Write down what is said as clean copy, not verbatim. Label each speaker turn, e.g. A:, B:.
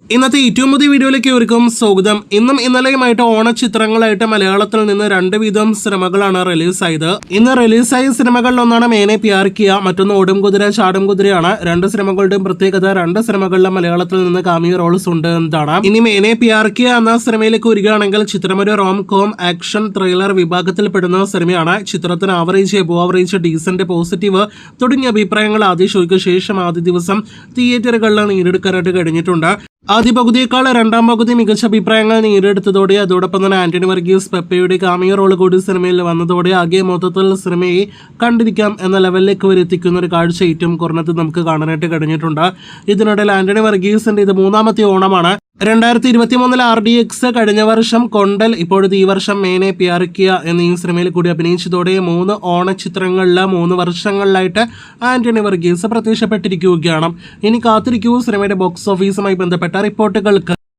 A: ഇന്നത്തെ ഏറ്റവും പുതിയ വീഡിയോയിലേക്ക് ഇവർക്കും സ്വാഗതം. ഇന്നും ഇന്നലെയുമായിട്ട് ഓണച്ചിത്രങ്ങളായിട്ട് മലയാളത്തിൽ നിന്ന് 2 വീതം സിനിമകളാണ് റിലീസായത്. ഇന്ന് റിലീസായ സിനിമകളിൽ ഒന്നാണ് മേനെ പ്യാർ കിയ, മറ്റൊന്ന് ഓടും കുതിര ചാടും കുതിരയാണ്. 2 സിനിമകളുടെയും പ്രത്യേകത 2 സിനിമകളിലും മലയാളത്തിൽ നിന്ന് കാമിയോ റോൾസ് ഉണ്ട് എന്നതാണ്. ഇനി മേനെ പ്യാർ കിയ എന്ന സിനിമയിലേക്ക് വരികയാണെങ്കിൽ ചിത്രം ഒരു റോം കോം ആക്ഷൻ ത്രില്ലർ വിഭാഗത്തിൽപ്പെടുന്ന സിനിമയാണ്. ചിത്രത്തിന് average, above average, decent, positive തുടങ്ങിയ അഭിപ്രായങ്ങൾ ആദ്യ ഷോയ്ക്ക് ശേഷം ആദ്യ ദിവസം തിയേറ്ററുകളിൽ നേടിയെടുക്കാനായിട്ട് കഴിഞ്ഞിട്ടുണ്ട്. ആദ്യ പകുതിയേക്കാൾ 2ാം പകുതി മികച്ച അഭിപ്രായങ്ങൾ നേടിയെടുത്തതോടെ അതോടൊപ്പം തന്നെ ആന്റണി വർഗീസ് പെപ്പയുടെ കാമിയോ റോൾ കൂടി സിനിമയിൽ വന്നതോടെ ആകെ മൊത്തത്തിൽ സിനിമയെ കണ്ടിരിക്കാം എന്ന ലെവലിലേക്ക് എത്തിക്കുന്ന ഒരു കാഴ്ച ഏറ്റവും കുറഞ്ഞത് നമുക്ക് കാണാനായിട്ട് കഴിഞ്ഞിട്ടുണ്ട്. ഇതിനിടയിൽ ആന്റണി വർഗീസിന്റെ ഇത് 3ാമത്തെ ഓണമാണ്. 2023 RDX, കഴിഞ്ഞ വർഷം കൊണ്ടൽ, ഇപ്പോഴത്തെ ഈ വർഷം മേനെ പ്യാർ കിയ എന്നീ സിനിമയിൽ കൂടി അഭിനയിച്ചതോടെ 3 ഓണച്ചിത്രങ്ങളിൽ 3 വർഷങ്ങളിലായിട്ട് ആന്റണി വർഗീസ് പ്രത്യക്ഷപ്പെട്ടിരിക്കുകയാണ്. ഇനി കാത്തിരിക്കൂ സിനിമയുടെ ബോക്സ് ഓഫീസുമായി ബന്ധപ്പെട്ട റിപ്പോർട്ടുകൾക്ക്.